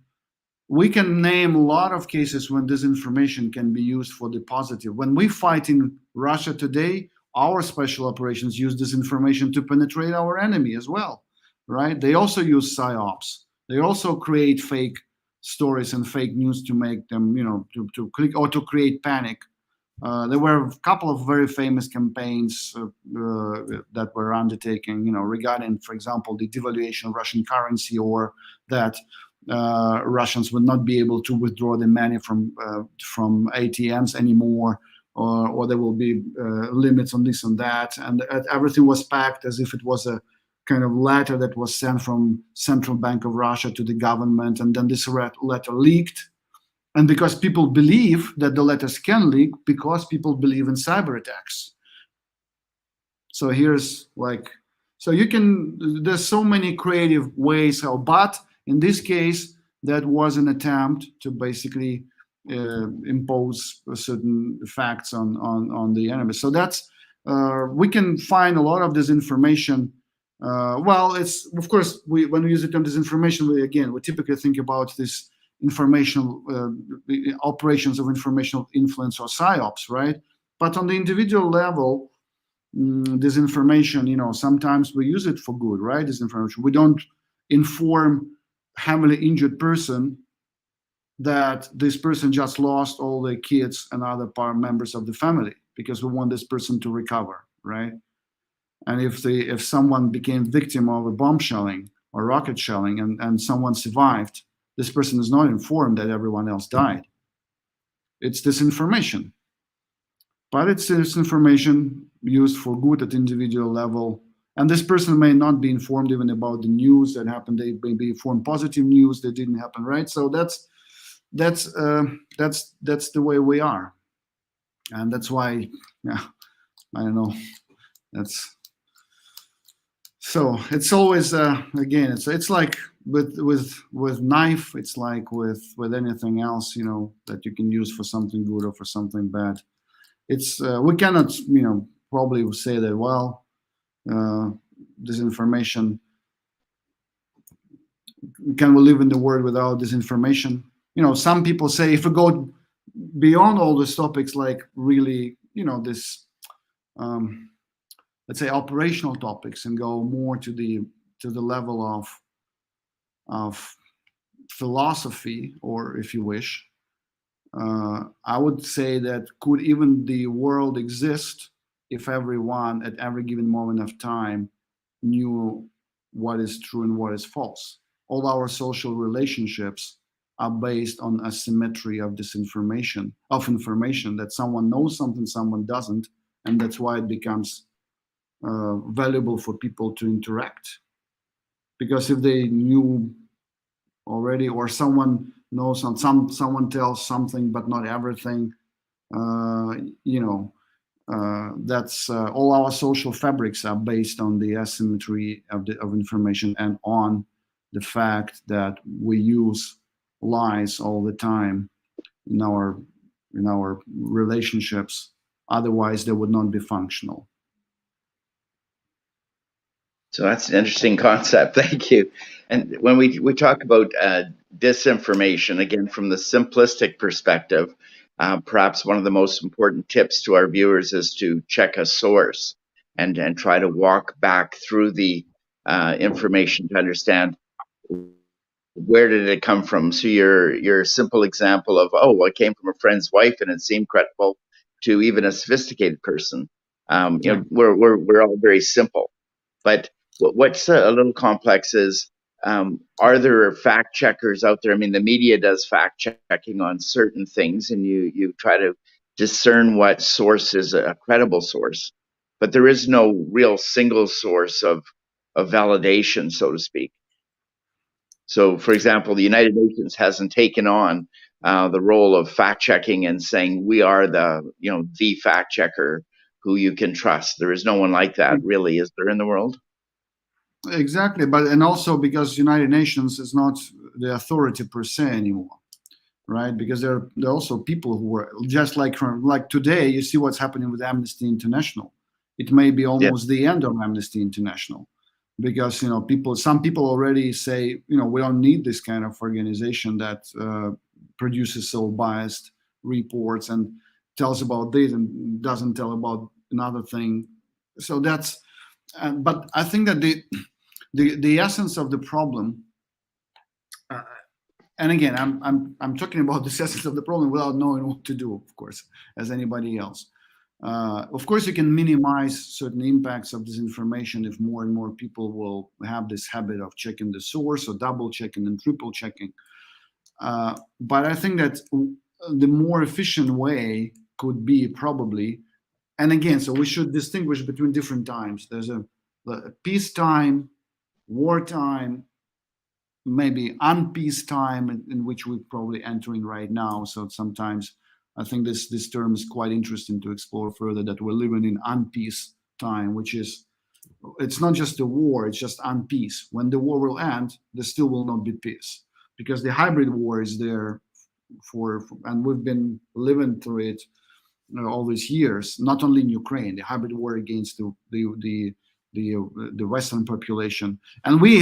We can name a lot of cases when this information can be used for the positive. When we fight in Russia today, our special operations use this information to penetrate our enemy as well, right? They also use psyops. They also create fake stories and fake news to make them, to click or to create panic. There were a couple of very famous campaigns that were undertaken, regarding, for example, the devaluation of Russian currency, or that Russians would not be able to withdraw the money from ATMs anymore, or there will be limits on this and that, and everything was packed as if it was a kind of letter that was sent from Central Bank of Russia to the government, and then this letter leaked. And because people believe that the letters can leak, because people believe in cyber attacks. So here's there's so many creative ways how, but in this case, that was an attempt to basically impose certain facts on the enemy. So that's, we can find a lot of this information. It's, of course, when we use the term disinformation, we typically think about this informational operations of informational influence or psyops, right? But on the individual level, this information, sometimes we use it for good, right? This information, we don't inform heavily injured person that this person just lost all the kids and other members of the family, because we want this person to recover, right? And if someone became victim of a bomb shelling or rocket shelling and someone survived, this person is not informed that everyone else died. It's disinformation. But it's this information used for good at individual level. And this person may not be informed even about the news that happened. They may be informed positive news that didn't happen, right? So that's the way we are. And that's why, I don't know. So it's always again, it's like with knife, it's like with anything else, that you can use for something good or for something bad. It's we cannot probably say that disinformation, can we live in the world without disinformation? Some people say, if we go beyond all these topics, like really this let's say operational topics, and go more to the to the level of philosophy, or if you wish, I would say that could even the world exist if everyone at every given moment of time knew what is true and what is false. All our social relationships are based on asymmetry of disinformation, of information, that someone knows something, someone doesn't, and that's why it becomes valuable for people to interact. Because if they knew already, or someone knows someone tells something but not everything, you know, that's all our social fabrics are based on the asymmetry of information, and on the fact that we use lies all the time in our relationships. Otherwise, they would not be functional. So that's an interesting concept. Thank you. And when we talk about disinformation, again, from the simplistic perspective, perhaps one of the most important tips to our viewers is to check a source and try to walk back through the information to understand where did it come from. So your simple example of, oh, well, it came from a friend's wife and it seemed credible, to even a sophisticated person. You know, we're all very simple. But what's a little complex is, are there fact checkers out there? I mean, the media does fact checking on certain things, and you try to discern what source is a credible source, but there is no real single source of validation, so to speak. So, for example, the United Nations hasn't taken on the role of fact checking and saying we are the fact checker who you can trust. There is no one like that, really, is there, in the world? Exactly, but and also because United Nations is not the authority per se anymore, right? Because there are also people who are just like today. You see what's happening with Amnesty International. It may be almost the end of Amnesty International, because some people already say we don't need this kind of organization that produces so biased reports and tells about this and doesn't tell about another thing. So that's, but I think that the essence of the problem, and again, I'm talking about the essence of the problem without knowing what to do, of course, as anybody else. Of course, you can minimize certain impacts of disinformation if more and more people will have this habit of checking the source, or double checking and triple checking. But I think that the more efficient way could be probably, and again, so we should distinguish between different times. There's a peacetime, wartime, maybe unpeace time, in which we're probably entering right now. So sometimes I think this term is quite interesting to explore further, that we're living in unpeace time, which is, it's not just a war, it's just unpeace. When the war will end, there still will not be peace, because the hybrid war is there and we've been living through it all these years, not only in Ukraine, the hybrid war against the Western population. And we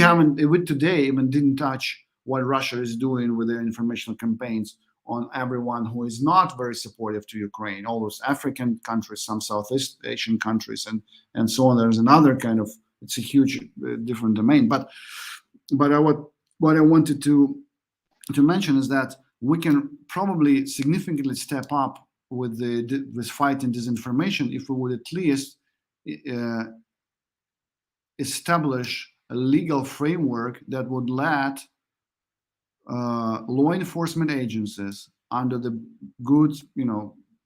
today even didn't touch what Russia is doing with their informational campaigns on everyone who is not very supportive to Ukraine, all those African countries, some Southeast Asian countries, and so on. There's another kind of, it's a huge different domain. But what I wanted to mention is that we can probably significantly step up with this fighting disinformation if we would at least establish a legal framework that would let law enforcement agencies, under the good,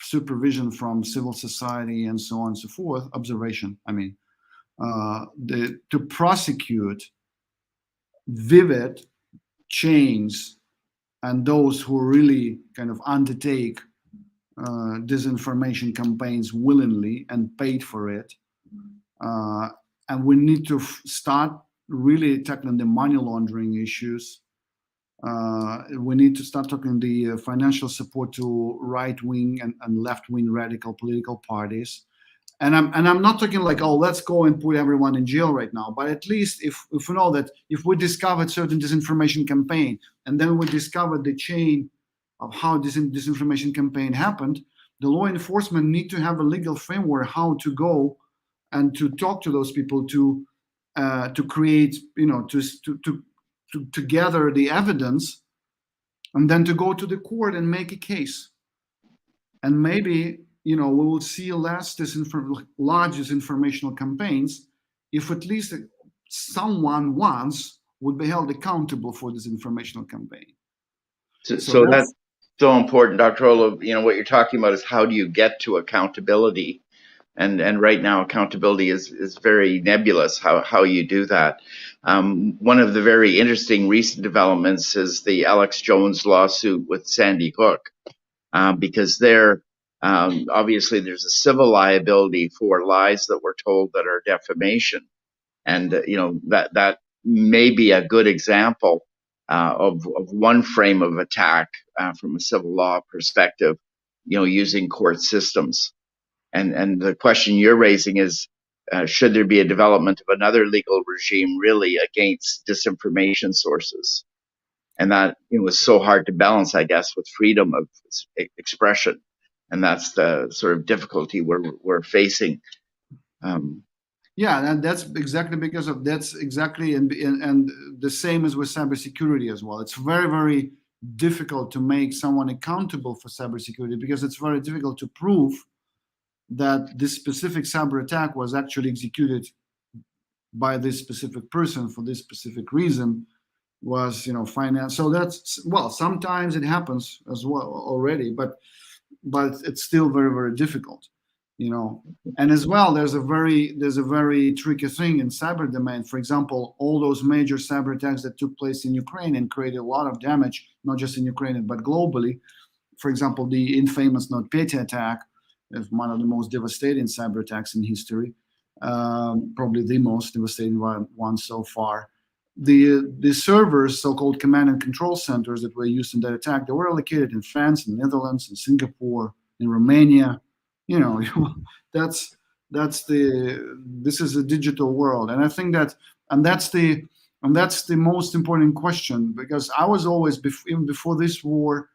supervision from civil society and so on and so forth, observation, to prosecute vivid chains and those who really kind of undertake disinformation campaigns willingly and paid for it. And we need to start really tackling the money laundering issues. We need to start talking the financial support to right-wing and left-wing radical political parties. And I'm not talking like, oh, let's go and put everyone in jail right now. But at least if we know that if we discovered certain disinformation campaign, and then we discovered the chain of how this disinformation campaign happened, the law enforcement need to have a legal framework how to go and to talk to those people, to to create, to gather the evidence, and then to go to the court and make a case. And maybe, we will see less large disinformational campaigns if at least someone once would be held accountable for this informational campaign. So that's so important, Dr. Oleh. What you're talking about is how do you get to accountability? And right now, accountability is very nebulous, how you do that. One of the very interesting recent developments is the Alex Jones lawsuit with Sandy Hook, because there, obviously, there's a civil liability for lies that were told that are defamation. And, that may be a good example of one frame of attack from a civil law perspective, using court systems. And the question you're raising is, should there be a development of another legal regime really against disinformation sources? And that was so hard to balance, I guess, with freedom of expression. And that's the sort of difficulty we're facing. Yeah, and that's exactly and the same as with cybersecurity as well. It's very, very difficult to make someone accountable for cybersecurity because it's very difficult to prove that this specific cyber attack was actually executed by this specific person for this specific reason, was finance. So that's, well, sometimes it happens as well already, but it's still very, very difficult. And as well, there's a very tricky thing in cyber domain. For example, all those major cyber attacks that took place in Ukraine and created a lot of damage, not just in Ukraine but globally. For example, the infamous NotPetya attack is one of the most devastating cyber attacks in history, probably the most devastating one so far. The servers, so-called command and control centers that were used in that attack, they were located in France, in the Netherlands, in Singapore, in Romania. This is a digital world, and I think that's the most important question, because I was always, even before this war,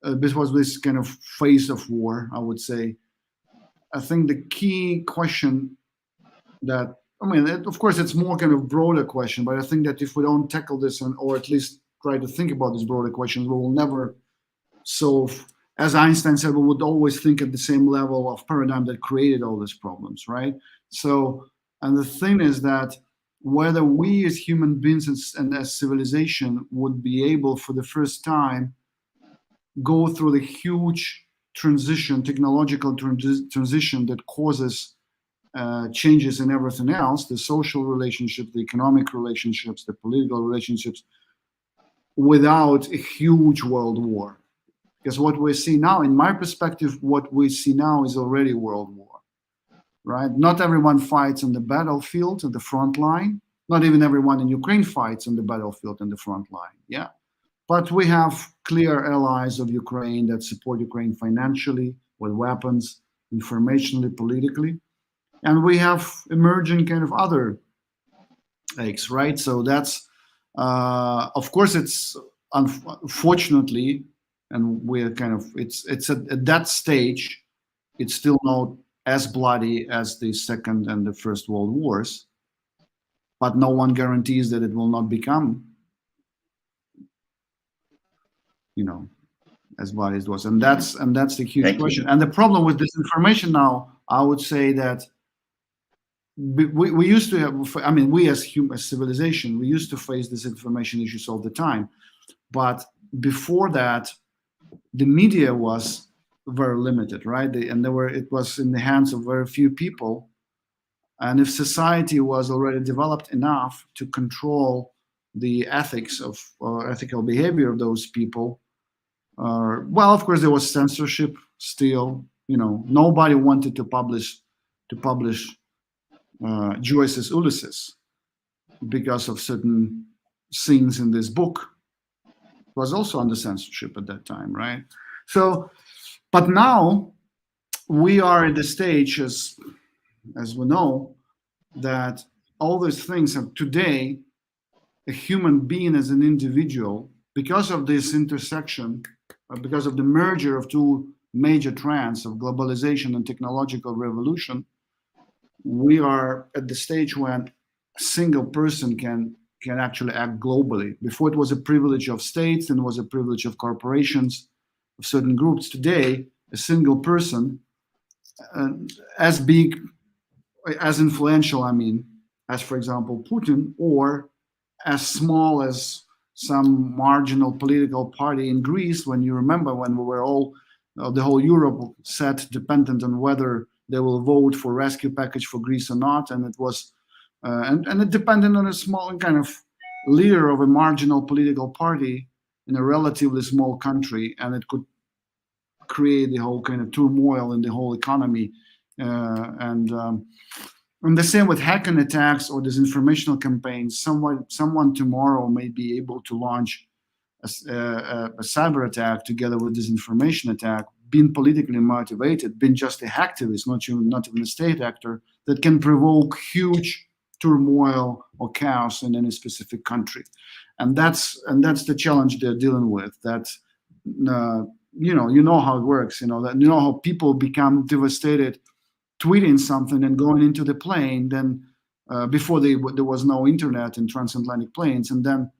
this kind of phase of war, I would say, I think the key question that, of course, it's more kind of broader question, but I think that if we don't tackle this or at least try to think about these broader questions, we will never solve. As Einstein said, we would always think at the same level of paradigm that created all these problems, right? So, and the thing is that whether we as human beings and as civilization would be able for the first time go through the huge technological transition that causes changes in everything else, the social relationships, the economic relationships, the political relationships, without a huge world war. Because what we see now, in my perspective, what we see now is already world war, right? Not everyone fights on the battlefield, at the front line. Not even everyone in Ukraine fights on the battlefield and the front line, yeah. But we have clear allies of Ukraine that support Ukraine financially, with weapons, informationally, politically. And we have emerging kind of other aches, right? So that's, of course, it's unfortunately, and we're kind of, it's at that stage, it's still not as bloody as the Second and the First World Wars, but no one guarantees that it will not become, as bloody as it was. And that's the huge question. And the problem with disinformation now, I would say that we used to have, we as civilization, we used to face disinformation issues all the time. But before that, the media was very limited, right? It was in the hands of very few people. And if society was already developed enough to control the ethics of ethical behavior of those people, well, of course, there was censorship still. Nobody wanted to publish Joyce's Ulysses because of certain scenes in this book. It was also under censorship at that time, right? So, but now we are at the stage, as we know, that all these things are today, a human being as an individual, because of this intersection, because of the merger of two major trends of globalization and technological revolution, we are at the stage when a single person can actually act globally. Before it was a privilege of states, then it was a privilege of corporations, of certain groups. Today, a single person, uh, as big, as influential, I mean, as for example Putin, or as small as some marginal political party in Greece. When you remember when we were all, the whole Europe set dependent on whether they will vote for rescue package for Greece or not, and it was, and it depended on a small kind of leader of a marginal political party in a relatively small country, and it could create the whole kind of turmoil in the whole economy, and the same with hacking attacks or disinformational campaigns. Someone tomorrow may be able to launch a cyber attack together with disinformation attack, being politically motivated, being just a hacktivist, not even a state actor, that can provoke huge turmoil or chaos in any specific country, and that's the challenge they're dealing with. That you know how it works. That how people become devastated tweeting something and going into the plane, then before there was no internet in transatlantic planes, and then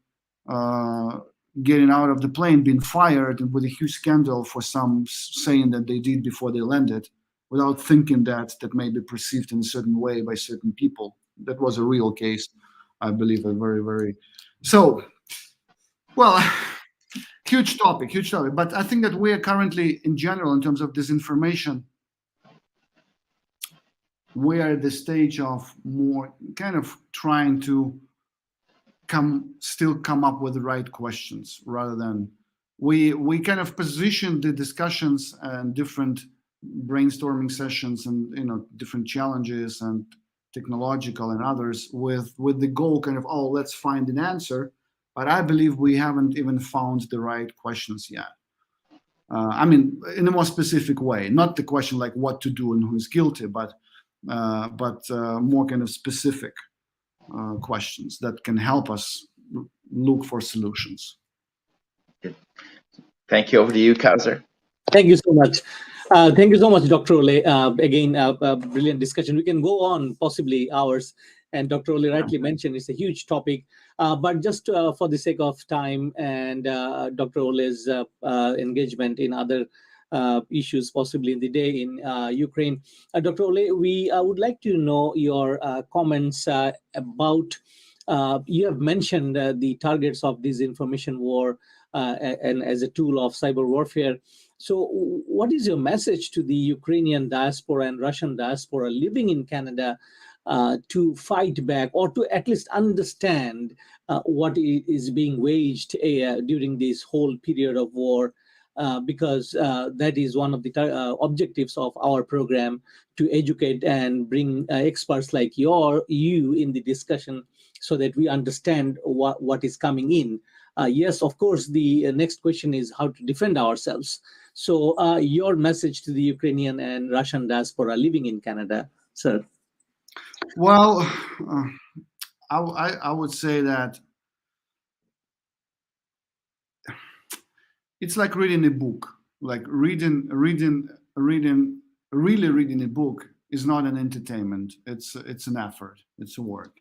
getting out of the plane, being fired, and with a huge scandal for some saying that they did before they landed, without thinking that may be perceived in a certain way by certain people. That was a real case, I believe, a very, very so. Well, huge topic. But I think that we are currently, in general, in terms of disinformation, we are at the stage of more kind of trying to come up with the right questions, rather than we kind of position the discussions and different brainstorming sessions and different challenges and technological and others with the goal kind of, oh, let's find an answer, but I believe we haven't even found the right questions yet. I mean, in a more specific way, not the question like what to do and who's guilty, but more kind of specific questions that can help us look for solutions. Good. Thank you. Over to you, Kaiser. Thank you so much. Thank you so much, Dr. Oleh. Again, brilliant discussion. We can go on possibly hours, and Dr. Oleh rightly mentioned it's a huge topic. But just for the sake of time and Dr. Oleh's engagement in other issues possibly in the day in Ukraine, Dr. Oleh, we would like to know your comments about. You have mentioned the targets of this information war and as a tool of cyber warfare. So what is your message to the Ukrainian diaspora and Russian diaspora living in Canada to fight back, or to at least understand what is being waged during this whole period of war? Because that is one of the objectives of our program, to educate and bring experts like you in the discussion, so that we understand what is coming in. Yes, of course, the next question is how to defend ourselves. So your message to the Ukrainian and Russian diaspora living in Canada, sir? Well, I would say that it's like reading a book. Like really reading a book is not an entertainment. It's an effort. It's a work.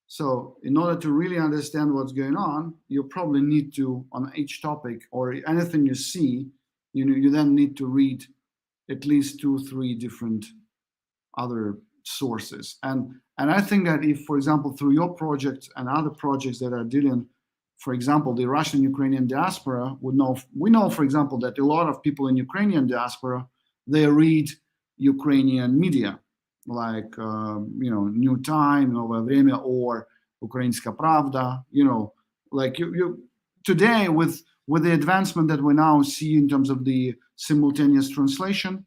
So in order to really understand what's going on, you probably need to, on each topic or anything you see, you then need to read at least 2-3 different other sources. And I think that if, for example, through your project and other projects that are dealing, for example, the Russian Ukrainian diaspora we know, for example, that a lot of people in Ukrainian diaspora, they read Ukrainian media, like New Time, Новое Время, or Ukrainska Pravda. Like you today with the advancement that we now see in terms of the simultaneous translation,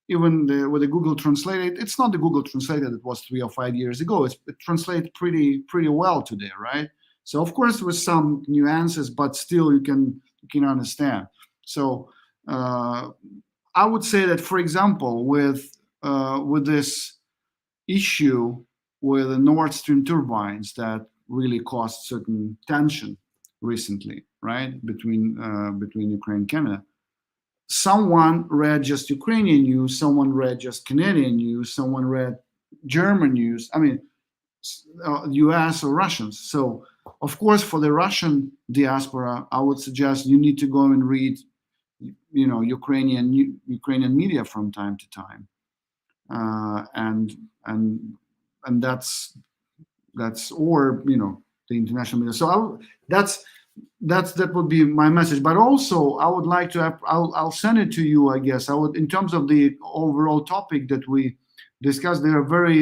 even with the Google Translate, it's not the Google Translate that it was 3 or 5 years ago. It translates pretty well today, right? So of course with some nuances, but still you can understand. So I would say that, for example, with this issue with the Nord Stream turbines that really caused certain tension recently, right, between Ukraine and Canada. Someone read just Ukrainian news, someone read just Canadian news, someone read German news. I mean, US or Russians. So, of course, for the Russian diaspora, I would suggest you need to go and read, Ukrainian media from time to time, and that's or the international media. So that would be my message. But also, I would like to have, I'll send it to you. I guess I would, in terms of the overall topic that we discussed. There are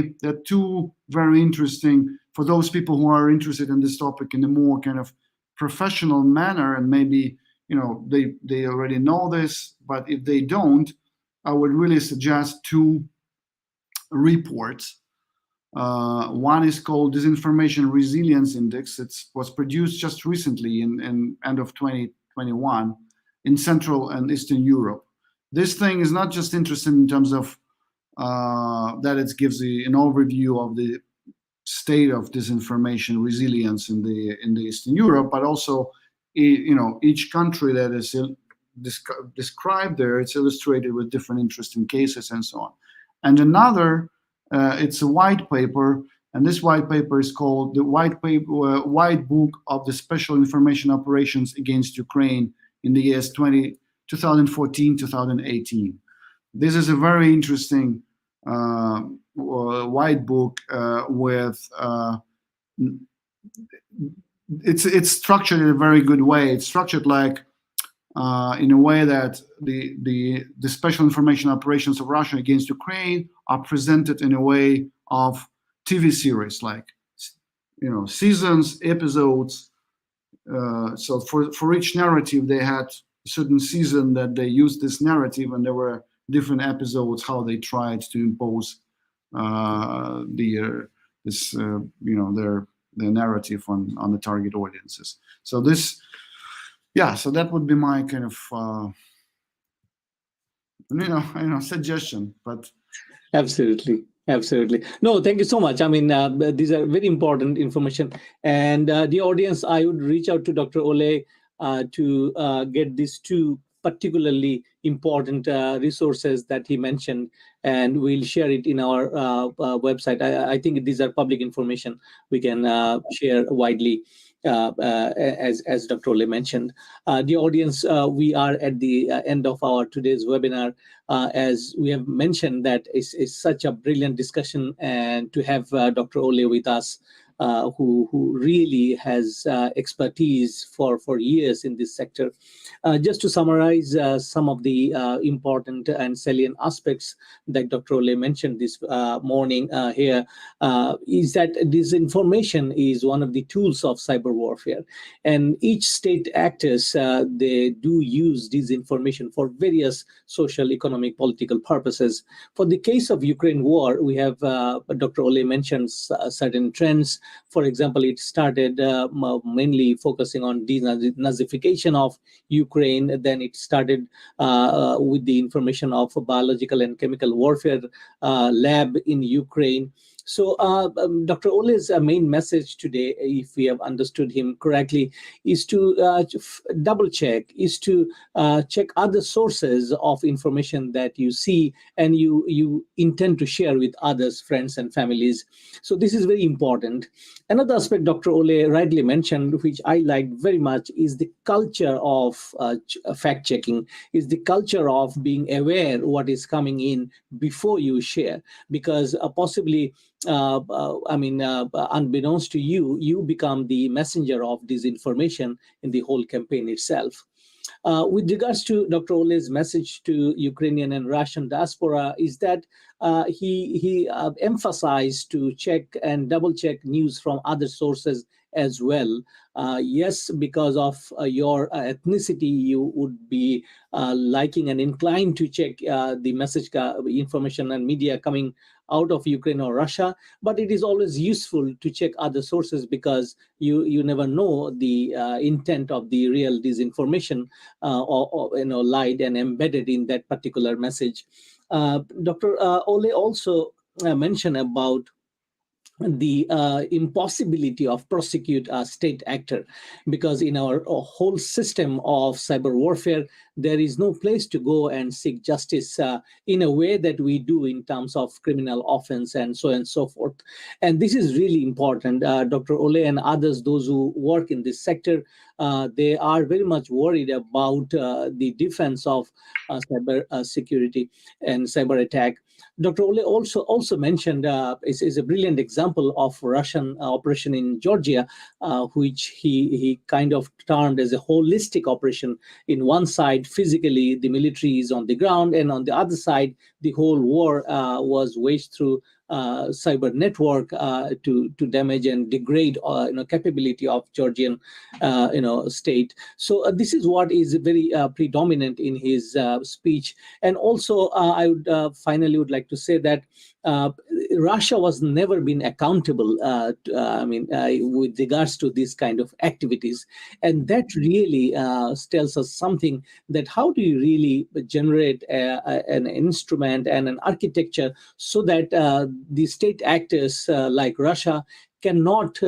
two very interesting, for those people who are interested in this topic in a more kind of professional manner, and maybe they already know this, but if they don't, I would really suggest two reports. One is called Disinformation Resilience Index. It was produced just recently in end of 2021 in Central and Eastern Europe. This thing is not just interested in terms of that it gives an overview of the state of disinformation resilience in the Eastern Europe, but also each country that is described there, it's illustrated with different interesting cases and so on. And another, it's a white paper, and this white paper is called the White Book of the Special Information Operations Against Ukraine in the years 2014-2018. This is a very interesting white book with it's structured in a very good way. It's structured like in a way that the special information operations of Russia against Ukraine are presented in a way of TV series, like seasons, episodes. So for each narrative, they had a certain season that they used this narrative, and there were different episodes how they tried to impose their narrative on the target audiences. So so that would be my kind of suggestion. But Absolutely. No, thank you so much. I mean, these are very important information. And the audience, I would reach out to Dr. Oleh to get these two particularly important resources that he mentioned, and we'll share it in our website. I think these are public information we can share widely. As Dr. Oleh mentioned, the audience, we are at the end of our today's webinar. As we have mentioned, that is such a brilliant discussion, and to have Dr. Oleh with us, who really has expertise for years in this sector. Just to summarize some of the important and salient aspects that Dr. Oleh mentioned this morning here, is that disinformation is one of the tools of cyber warfare, and each state actors, they do use disinformation for various social, economic, political purposes. For the case of Ukraine war, we have Dr. Oleh mentioned certain trends. For example, it started mainly focusing on denazification of Ukraine. Then it started with the information of a biological and chemical warfare lab in Ukraine. So Dr. Oleh's main message today, if we have understood him correctly, is to double check, is to check other sources of information that you see and you intend to share with others, friends and families. So this is very important. Another aspect Dr. Oleh rightly mentioned, which I liked very much, is the culture of fact-checking, is the culture of being aware what is coming in before you share, because possibly unbeknownst to you, you become the messenger of disinformation in the whole campaign itself. With regards to Dr. Oleh's message to Ukrainian and Russian diaspora, is that he emphasized to check and double check news from other sources as well. Yes, because of your ethnicity, you would be liking and inclined to check the message, information and media coming out of Ukraine or Russia, but it is always useful to check other sources, because you never know the intent of the real disinformation or lied and embedded in that particular message. Dr. Oleh also mentioned about the impossibility of prosecute a state actor, because in our whole system of cyber warfare there is no place to go and seek justice in a way that we do in terms of criminal offense and so on and so forth. And this is really important. Dr. Oleh and others, those who work in this sector, they are very much worried about the defense of cyber security and cyber attack. Dr. Oleh also mentioned is a brilliant example of Russian operation in Georgia, which he kind of termed as a holistic operation. In one side, physically, the military is on the ground, and on the other side, the whole war was waged through cyber network to damage and degrade capability of Georgian state. So this is what is very predominant in his speech. And also I would finally would like to say that Russia was never been accountable with regards to this kind of activities, and that really tells us something, that how do you really generate an instrument and an architecture so that the state actors like Russia cannot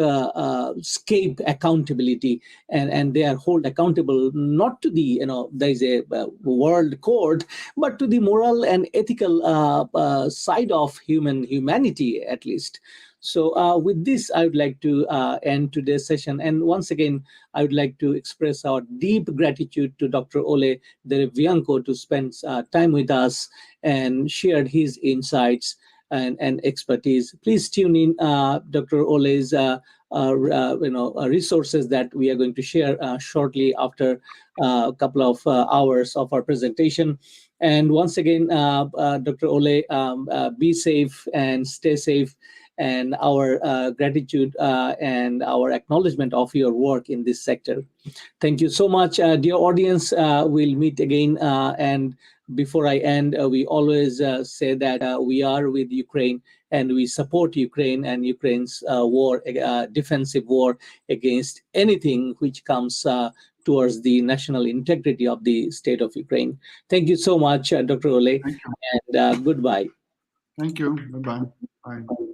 escape accountability, and they are held accountable not to the there is a world court, but to the moral and ethical side of humanity at least. So with this, I would like to end today's session. And once again, I would like to express our deep gratitude to Dr. Oleh Derevianko to spend time with us and shared his insights and expertise. Please tune in Dr. Oleh's resources that we are going to share shortly after a couple of hours of our presentation. And once again, Dr. Oleh, be safe and stay safe, and our gratitude and our acknowledgement of your work in this sector. Thank you so much, dear audience. We'll meet again. And before I end, we always say that we are with Ukraine and we support Ukraine and Ukraine's war, defensive war against anything which comes towards the national integrity of the state of Ukraine. Thank you so much, Dr. Oleh, and goodbye. Thank you. Bye-bye. Bye.